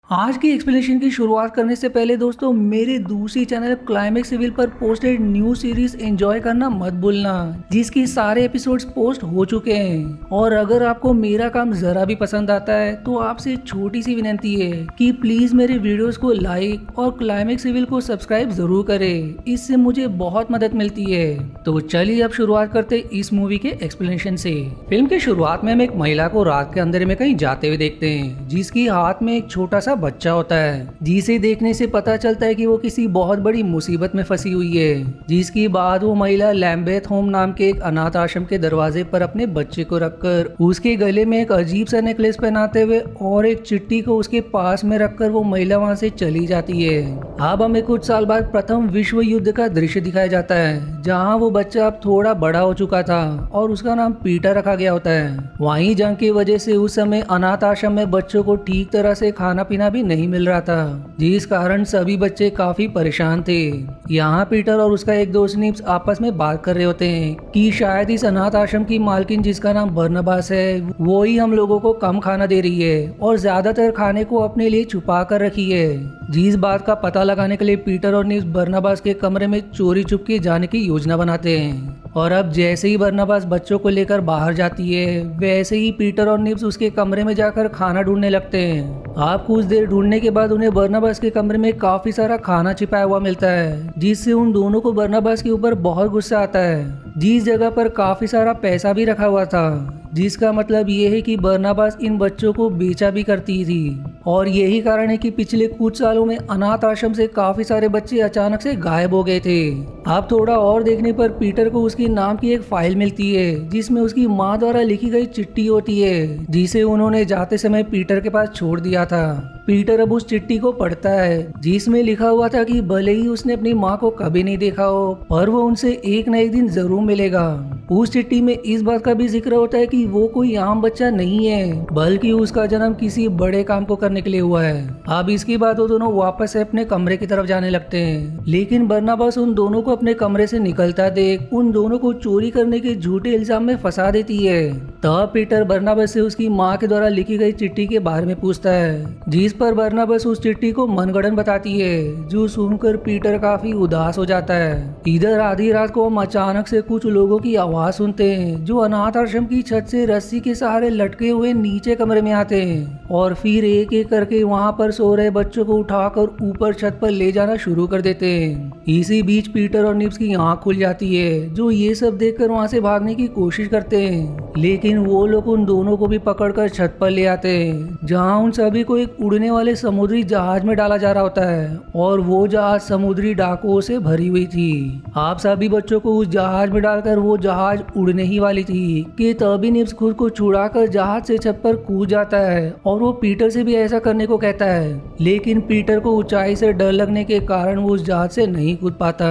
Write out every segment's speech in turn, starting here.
आज की एक्सप्लेनेशन की शुरुआत करने से पहले दोस्तों मेरे दूसरी चैनल क्लाइमेक्स सिविल पर पोस्टेड न्यू सीरीज एंजॉय करना मत भूलना, जिसकी सारे एपिसोड्स पोस्ट हो चुके हैं। और अगर आपको मेरा काम जरा भी पसंद आता है तो आपसे छोटी सी विनती है कि प्लीज मेरे वीडियोस को लाइक और क्लाइमेक्स सिविल को सब्सक्राइब जरूर करें, इससे मुझे बहुत मदद मिलती है। तो चलिए अब शुरुआत करते इस मूवी के एक्सप्लेनेशन से। फिल्म की शुरुआत में हम एक महिला को रात के अंधेरे में कहीं जाते हुए देखते हैं, जिसकी हाथ में एक छोटा सा बच्चा होता है, जिसे देखने से पता चलता है कि वो किसी बहुत बड़ी मुसीबत में फंसी हुई है। जिसके बाद वो महिला लैम्बेथ होम नाम के एक अनाथ आश्रम के दरवाजे पर अपने बच्चे को रखकर उसके गले में एक अजीब सा नेकलेस पहनाते हुए और एक चिट्ठी को उसके पास में रखकर वो महिला वहाँ से चली जाती है। अब हमें कुछ साल बाद प्रथम विश्व युद्ध का दृश्य दिखाया जाता है, जहाँ वो बच्चा अब थोड़ा बड़ा हो चुका था और उसका नाम पीटर रखा गया होता है। वहीं जंग की वजह से उस समय अनाथ आश्रम में बच्चों को ठीक तरह से खाना पीना भी नहीं मिल रहा था, जिस कारण सभी बच्चे काफी परेशान थे। यहाँ पीटर और उसका एक दोस्त निप्स आपस में बात कर रहे होते हैं कि शायद इस अनाथ आश्रम की मालकिन, जिसका नाम बर्नबास है, वो ही हम लोगों को कम खाना दे रही है और ज्यादातर खाने को अपने लिए छुपा कर रखी है। जिस बात का पता लगाने के लिए पीटर और निप्स बर्नबास के कमरे में चोरी छुपके जाने की योजना बनाते हैं। और अब जैसे ही बर्नबास बच्चों को लेकर बाहर जाती है, वैसे ही पीटर और निप्स उसके कमरे में जाकर खाना ढूंढने लगते हैं। आप कुछ देर ढूंढने के बाद उन्हें बर्नबास के कमरे में काफी सारा खाना छिपाया हुआ मिलता है, जिससे उन दोनों को बर्नबास के ऊपर बहुत गुस्सा आता है। जिस जगह पर काफी सारा पैसा भी रखा हुआ था, जिसका मतलब ये है कि बर्नबास इन बच्चों को बेचा भी करती थी। और यही कारण है कि पिछले कुछ सालों में अनाथ आश्रम से काफी सारे बच्चे अचानक से गायब हो गए थे। अब थोड़ा और देखने पर पीटर को उसके नाम की एक फाइल मिलती है, जिसमें उसकी माँ द्वारा लिखी गई चिट्ठी होती है, जिसे उन्होंने जाते समय पीटर के पास छोड़ दिया था। पीटर अब उस चिट्ठी को पढ़ता है, जिसमें लिखा हुआ था कि भले ही उसने अपनी माँ को कभी नहीं देखा हो, पर वो उनसे एक न एक दिन जरूर मिलेगा। उस चिट्ठी में इस बात का भी जिक्र होता है कि वो कोई आम बच्चा नहीं है, बल्कि उसका जन्म किसी बड़े काम को करने के लिए हुआ है। अब इसके बाद वो दोनों वापस अपने कमरे की तरफ जाने लगते हैं, लेकिन बर्नबास उन दोनों को अपने कमरे से निकलता देख उन दोनों को चोरी करने के झूठे इल्जाम में फंसा देती है। तब पीटर बर्नबास से उसकी माँ के द्वारा लिखी गई चिट्ठी के बारे में पूछता है, जिस पर बर्नबास उस चिट्ठी को मनगढ़ंत बताती है, जो सुनकर पीटर काफी उदास हो जाता है। इधर आधी रात को हम अचानक से कुछ लोगों की आवाज सुनते हैं, जो अनाथ आश्रम की छत से रस्सी के सहारे लटके हुए नीचे कमरे में आते हैं और फिर एक एक करके वहां पर सो रहे बच्चों को उठाकर ऊपर छत पर ले जाना शुरू कर देते हैं। इसी बीच पीटर और निप्स की आंख खुल जाती है, जो ये सब देखकर वहां से भागने की कोशिश करते हैं, लेकिन वो लोग उन दोनों को भी पकड़कर छत पर ले आते हैं, जहां उन सभी को एक उड़ने वाले समुद्री जहाज में डाला जा रहा होता है। और वो जहाज समुद्री डाकुओं से भरी हुई थी। आप सभी बच्चों को उस जहाज में डालकर वो जहाज उड़ने ही वाली थी कि तभी निप्स खुद को छुड़ाकर जहाज से छत पर कूद जाता है और वो पीटर से भी ऐसा करने को कहता है, लेकिन पीटर को ऊंचाई से डर लगने के कारण वो उस जहाज से नहीं कूद पाता,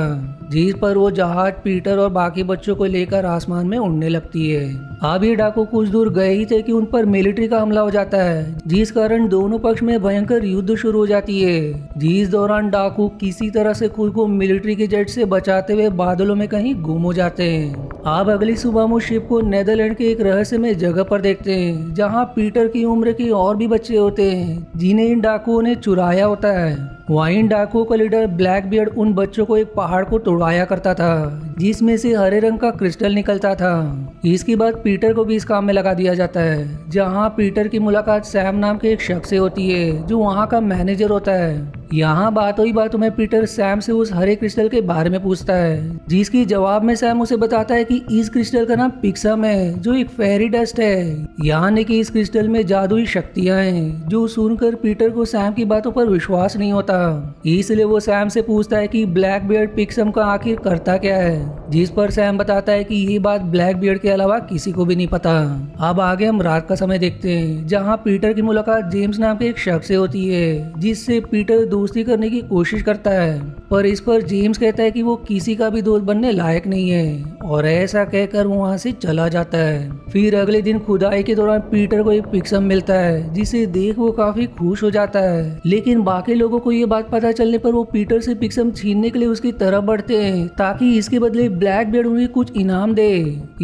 जिस पर वो जहाज पीटर और बाकी बच्चों को लेकर आसमान में उड़ने लगती है। अब ये डाकू कुछ दूर गए ही थे कि उन पर मिलिट्री का हमला हो जाता है, जिस कारण दोनों पक्ष में भयंकर युद्ध शुरू हो जाती है। जिस दौरान डाकू किसी तरह से खुद को मिलिट्री के जेट से बचाते हुए बादलों में कहीं गुम हो जाते हैं। अब अगली सुबह वो शिप को नेदरलैंड के एक रहस्यमय जगह पर देखते हैं, जहाँ पीटर की उम्र के और भी बच्चे होते हैं, जिन्हें इन डाकुओं ने चुराया होता है। वहीं डाकुओं का लीडर ब्लैक बियर्ड उन बच्चों को एक पहाड़ को तोड़वाया करता था, जिसमें से हरे रंग का क्रिस्टल निकलता था। इसके बाद पीटर को भी इस काम में लगा दिया जाता है, जहां पीटर की मुलाकात सैम नाम के एक शख्स से होती है, जो वहां का मैनेजर होता है। यहाँ बातों ही बातों में पीटर सैम से उस हरे क्रिस्टल के बारे में पूछता है, जिसकी जवाब में सैम उसे बताता है कि इस क्रिस्टल का नाम पिक्सम है, जो एक फेरी डस्ट है, यानी कि इस क्रिस्टल में जादुई शक्तियां हैं। जो सुनकर पीटर को सैम की बातों पर विश्वास नहीं होता, इसलिए वो सैम से पूछता है कि ब्लैक बियर्ड पिक्सम का आखिर करता क्या है, जिस पर सैम बताता है कि ये बात ब्लैक बियर्ड के अलावा किसी को भी नहीं पता। अब आगे हम रात का समय देखते हैं, जहाँ पीटर की मुलाकात जेम्स नाम के एक शख्स से होती है, जिससे पीटर दोस्ती करने की कोशिश करता है, पर इस पर जेम्स कहता है कि वो किसी का भी दोस्त बनने लायक नहीं है, और ऐसा कहकर वो वहाँ से चला जाता है। फिर अगले दिन खुदाई के दौरान पीटर को एक पिक्सम मिलता है, जिसे देख वो काफी खुश हो जाता है, लेकिन बाकी लोगों को ये बात पता चलने पर वो पीटर से पिक्सम छीनने के लिए उसकी तरफ बढ़ते हैं, ताकि इसके बदले ब्लैक बियर्ड उन्हें कुछ इनाम दे।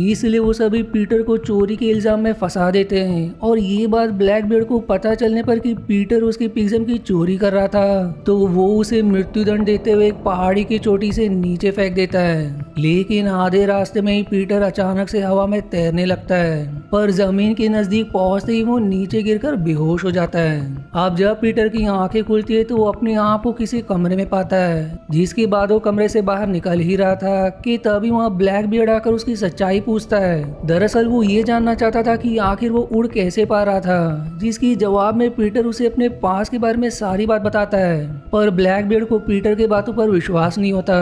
इसलिए वो सभी पीटर को चोरी के इल्जाम में फंसा देते हैं और ये बात ब्लैक बियर्ड को पता चलने पर कि पीटर उसके पिग्ज़म की चोरी कर रहा था तो वो उसे मृत्युदंड देते हुए एक पहाड़ी की चोटी से नीचे फेंक देता है। लेकिन आधे रास्ते में ही पीटर अचानक से हवा में तैरने लगता है, पर जमीन के नजदीक पहुंचते ही वो नीचे गिरकर बेहोश हो जाता है। अब जब पीटर की आंखें खुलती है तो वो अपने आप को किसी कमरे में पाता है, जिसके बाद वो कमरे से बाहर निकल ही रहा था कि तभी वहाँ ब्लैक बियर्ड आकर उसकी सच्चाई पूछता है। दरअसल वो ये जानना चाहता था कि आखिर वो उड़ कैसे पा रहा था, जिसकी जवाब में पीटर उसे अपने पास के बारे में सारी बात बताता है। पर ब्लैक बियर्ड को पीटर के बातों पर विश्वास नहीं होता,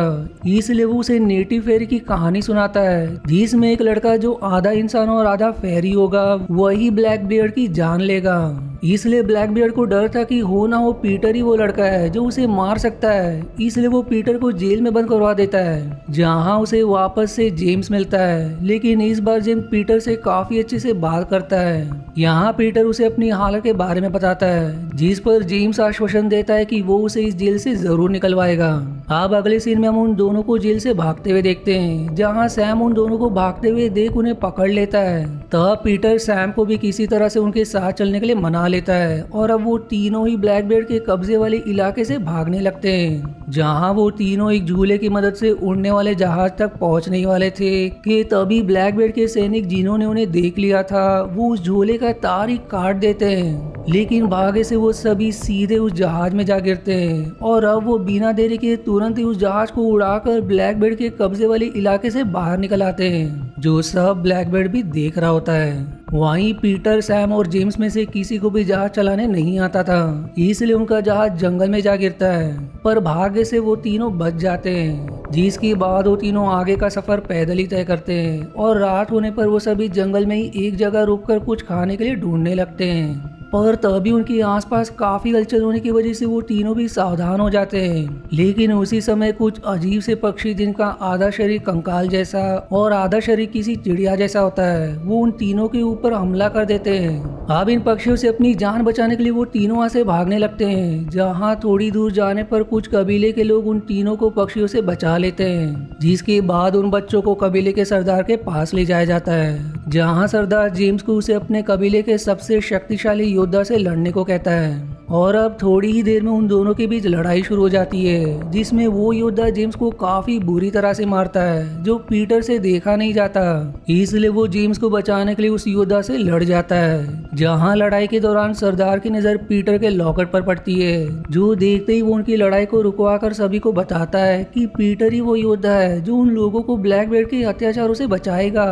इसलिए वो उसे नेटिव फेरी की कहानी सुनाता है, जिसमें एक लड़का जो आधा इंसान और आधा फेरी होगा वही ब्लैक बियर्ड की जान लेगा। इसलिए ब्लैक बियर्ड को डर था कि हो ना हो पीटर ही वो लड़का है जो उसे मार सकता है। इसलिए वो पीटर को जेल में बंद करवा देता है, जहां उसे वापस से जेम्स मिलता है। लेकिन इस बार जेम्स पीटर से काफी अच्छे से बात करता है। यहाँ पीटर उसे अपनी हालत के बारे में बताता है, जिस पर जेम्स आश्वासन देता है कि वो उसे इस जेल से जरूर निकलवाएगा। अब अगले सीन में हम उन दोनों को जेल से भागते हुए देखते हैं, जहाँ सैम उन दोनों को भागते हुए देख उन्हें पकड़ लेता है। तब पीटर सैम को भी किसी तरह से उनके साथ चलने के लिए मना लेता है और अब वो तीनों ही ब्लैक बियर्ड के कब्जे वाले इलाके से भागने लगते हैं, जहाँ वो तीनों एक झूले की मदद से उड़ने वाले जहाज तक पहुंचने वाले थे कि तभी ब्लैक बियर्ड के सैनिक जिन्होंने उन्हें देख लिया था वो उस झूले का तार ही काट देते हैं। लेकिन भाग्य से वो सभी सीधे उस जहाज में जा गिरते हैं और अब वो बिना देरी के तुरंत ही उस जहाज को उड़ाकर ब्लैक बियर्ड के कब्जे वाले इलाके से बाहर निकल आते हैं, जो सब ब्लैक बियर्ड भी देख रहा होता है। वहीं पीटर, सैम और जेम्स में से किसी को भी जहाज चलाने नहीं आता था, इसलिए उनका जहाज जंगल में जा गिरता है। पर भाग्य से वो तीनों बच जाते हैं, जिसके बाद वो तीनों आगे का सफर पैदल ही तय करते हैं और रात होने पर वो सभी जंगल में ही एक जगह रुककर कुछ खाने के लिए ढूंढने लगते हैं। पर तभी उनके आसपास काफी हलचल होने की वजह से वो तीनों भी सावधान हो जाते हैं। लेकिन उसी समय कुछ अजीब से पक्षी, जिनका आधा शरीर कंकाल जैसा और आधा शरीर किसी चिड़िया जैसा होता है, वो उन तीनों के ऊपर हमला कर देते हैं। अब इन पक्षियों से अपनी जान बचाने के लिए वो तीनों वहां से भागने लगते हैं, जहाँ थोड़ी दूर जाने पर कुछ कबीले के लोग उन तीनों को पक्षियों से बचा लेते हैं, जिसके बाद उन बच्चों को कबीले के सरदार के पास ले जाया जाता है, जहाँ सरदार जेम्स को उसे अपने कबीले के सबसे शक्तिशाली योद्धा से लड़ने को कहता है। और अब थोड़ी ही देर में उन दोनों के बीच लड़ाई शुरू हो जाती है, जिसमें वो योद्धा जेम्स को काफी बुरी तरह से मारता है, जो पीटर से देखा नहीं जाता। इसलिए वो जेम्स को बचाने के लिए उस योद्धा से लड़ जाता है, जहां लड़ाई के दौरान सरदार की नजर पीटर के लॉकेट पर पड़ती है, जो देखते ही वो उनकी लड़ाई को रुकवाकर सभी को बताता है कि पीटर ही वो योद्धा है जो उन लोगों को ब्लैक बियर्ड के अत्याचारों से बचाएगा।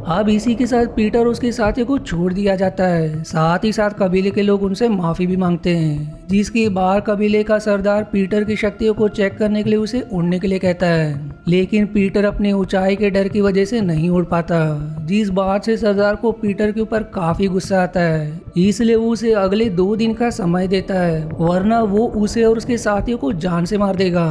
अब इसी के साथ पीटर और उसके साथियों को छोड़ दिया जाता है। साथ ही साथ कबीले के लोग उनसे माफी भी मांगते हैं, जिसके बाद कबीले का सरदार पीटर की शक्तियों को चेक करने के लिए उसे उड़ने के लिए कहता है। लेकिन पीटर अपने ऊंचाई के डर की वजह से नहीं उड़ पाता, जिस बात से सरदार को पीटर के ऊपर काफी गुस्सा आता है। इसलिए वो उसे अगले 2 दिन का समय देता है, वरना वो उसे और उसके साथियों को जान से मार देगा।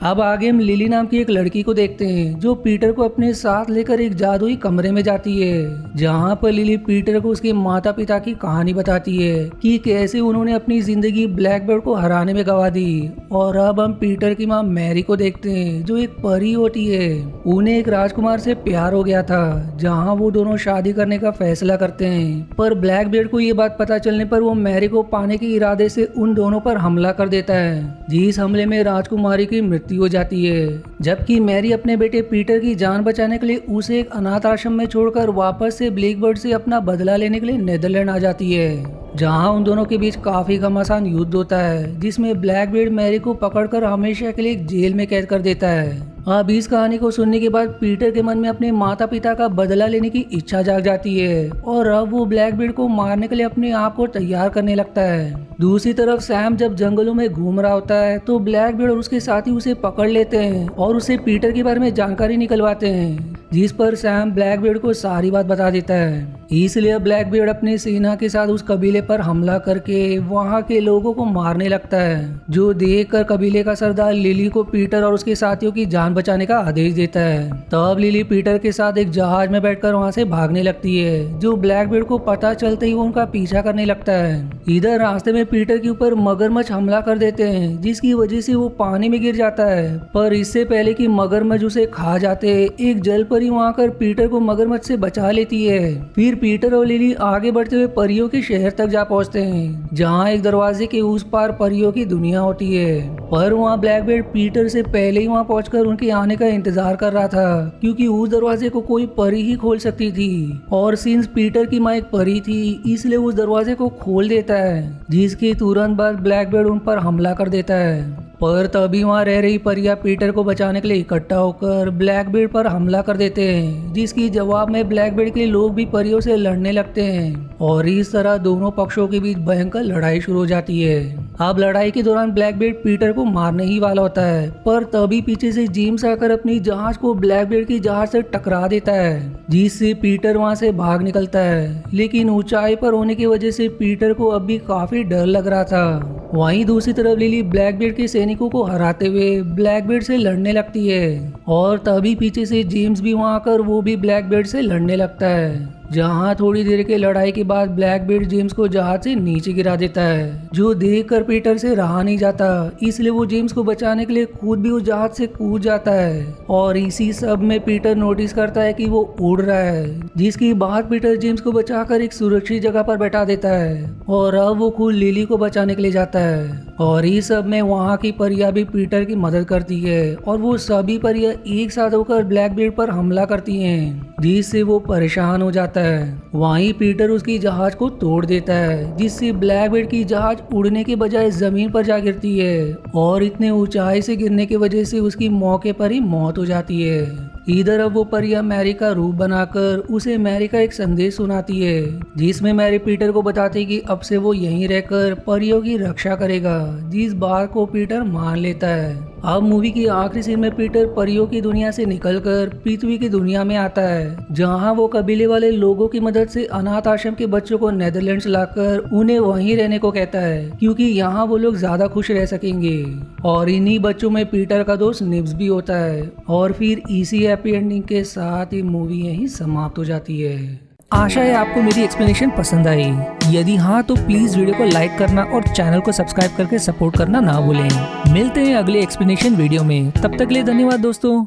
अब आगे हम लिली नाम की एक लड़की को देखते हैं, जो पीटर को अपने साथ लेकर एक जादुई कमरे में जाती है, जहाँ पर लिली पीटर को उसके माता पिता की कहानी बताती है कि कैसे उन्होंने अपनी जिंदगी ब्लैक बियर्ड को हराने में गंवा दी। और अब हम पीटर की माँ मैरी को देखते हैं, जो एक परी होती है। उन्हें एक राजकुमार से प्यार हो गया था, जहाँ वो दोनों शादी करने का फैसला करते हैं। पर ब्लैक बियर्ड को ये बात पता चलने पर वो मैरी को पाने के इरादे से उन दोनों पर हमला कर देता है, जिस हमले में राजकुमारी की मृत्यु हो जाती है। जबकि मैरी अपने बेटे पीटर की जान बचाने के लिए उसे एक अनाथ आश्रम में छोड़कर वापस से ब्लैक बियर्ड से अपना बदला लेने के लिए नीदरलैंड आ जाती है, जहां उन दोनों के बीच काफी घमासान युद्ध होता है, जिसमें ब्लैक बियर्ड मैरी को पकड़कर हमेशा के लिए एक जेल में कैद कर देता है। अब इस कहानी को सुनने के बाद पीटर के मन में अपने माता पिता का बदला लेने की इच्छा जाग जाती है और अब वो ब्लैक बियर्ड को मारने के लिए अपने आप को तैयार करने लगता है। दूसरी तरफ सैम जब जंगलों में घूम रहा होता है तो ब्लैक बियर्ड और उसके साथी उसे पकड़ लेते हैं और उसे पीटर के बारे में जानकारी निकलवाते हैं, जिस पर सैम ब्लैकबीयर्ड को सारी बात बता देता है। इसलिए ब्लैकबीयर्ड अपनी सेना के साथ उस कबीले पर हमला करके वहां के लोगों को मारने लगता है, जो देखकर कबीले का सरदार लिली को पीटर और उसके साथियों की जान बचाने का आदेश देता है। तब लिली पीटर के साथ एक जहाज में बैठकर वहां से भागने लगती है, जो ब्लैकबीयर्ड को पता चलते ही वो उनका पीछा करने लगता है। इधर रास्ते में पीटर के ऊपर मगरमच्छ हमला कर देते हैं, जिसकी वजह से वो पानी में गिर जाता है। पर इससे पहले कि मगरमच्छ उसे खा जाते, एक जल परी वहां कर पीटर को मगरमच्छ से बचा लेती है। फिर पीटर और लिली आगे बढ़ते हुए परियों के शहर तक जा पहुंचते हैं, जहां एक दरवाजे के उस पार परियों की दुनिया होती है। पर वहां ब्लैकबीयर्ड पीटर से पहले ही वहां पहुंचकर उनके आने का इंतजार कर रहा था, क्योंकि उस दरवाजे को कोई परी ही खोल सकती थी। और सिंस पीटर की माँ एक परी थी, इसलिए उस दरवाजे को खोल देता है, जिसके तुरंत बाद ब्लैकबीयर्ड उन पर हमला कर देता है। पर तभी वहाँ रह रही परियां पीटर को बचाने के लिए इकट्ठा होकर ब्लैकबीयर्ड पर हमला कर देते हैं, जिसकी जवाब में ब्लैकबीयर्ड के लोग भी परियों से लड़ने लगते हैं। और इस तरह दोनों पक्षों के बीच भयंकर लड़ाई शुरू हो जाती है। अब लड़ाई के दौरान ब्लैकबीयर्ड पीटर को मारने ही वाला होता है, पर तभी पीछे से जेम्स आकर अपनी जहाज को ब्लैकबीयर्ड की जहाज से टकरा देता है, जिससे पीटर वहाँ से भाग निकलता है। लेकिन ऊंचाई पर होने की वजह से पीटर को अब भी काफी डर लग रहा था। वहीं दूसरी तरफ लिली ब्लैकबीयर्ड के सैनिकों को हराते हुए ब्लैकबीयर्ड से लड़ने लगती है, और तभी पीछे से जेम्स भी वहां आकर वो भी ब्लैकबीयर्ड से लड़ने लगता है। जहां थोड़ी देर की लड़ाई के बाद ब्लैकबीयर्ड जेम्स को जहाज से नीचे गिरा देता है, जो देखकर पीटर से रहा नहीं जाता, इसलिए वो जेम्स को बचाने के लिए खुद भी उस जहाज से कूद जाता है। और इसी सब में पीटर नोटिस करता है कि वो उड़ रहा है, जिसकी बाद पीटर जेम्स को बचाकर एक सुरक्षित जगह पर बैठा देता है, और अब वो खुद लिली को बचाने के लिए जाता है। और इस सब में वहाँ की परियां भी पीटर की मदद करती है, और वो सभी परियां एक साथ होकर ब्लैकबीयर्ड पर हमला करती हैं, जिससे वो परेशान हो जाता है। वहीं पीटर उसकी जहाज को तोड़ देता है, जिससे ब्लैकबीयर्ड की जहाज उड़ने के बजाय जमीन पर जा गिरती है, और इतने ऊंचाई से गिरने की वजह से उसकी मौके पर ही मौत हो जाती है। इधर अब वो परियां मैरी का रूप बनाकर उसे मैरी का एक संदेश सुनाती है, जिसमें मैरी पीटर को बताती है कि अब से वो यहीं रहकर परियों की रक्षा करेगा, जिस बात को पीटर मान लेता है। अब मूवी की आखिरी सीन में पीटर परियों की दुनिया से निकलकर पृथ्वी की दुनिया में आता है, जहां वो कबीले वाले लोगों की मदद से अनाथ आश्रम के बच्चों को नेदरलैंड्स लाकर उन्हें वहीं रहने को कहता है, क्योंकि यहाँ वो लोग ज्यादा खुश रह सकेंगे। और इन्हीं बच्चों में पीटर का दोस्त निब्स भी होता है। और फिर इसी हैप्पी एंडिंग के साथ ये मूवी यहीं समाप्त हो जाती है। आशा है आपको मेरी एक्सप्लेनेशन पसंद आई। यदि हाँ तो प्लीज वीडियो को लाइक करना और चैनल को सब्सक्राइब करके सपोर्ट करना ना भूलें। मिलते हैं अगले एक्सप्लेनेशन वीडियो में, तब तक के लिए धन्यवाद दोस्तों।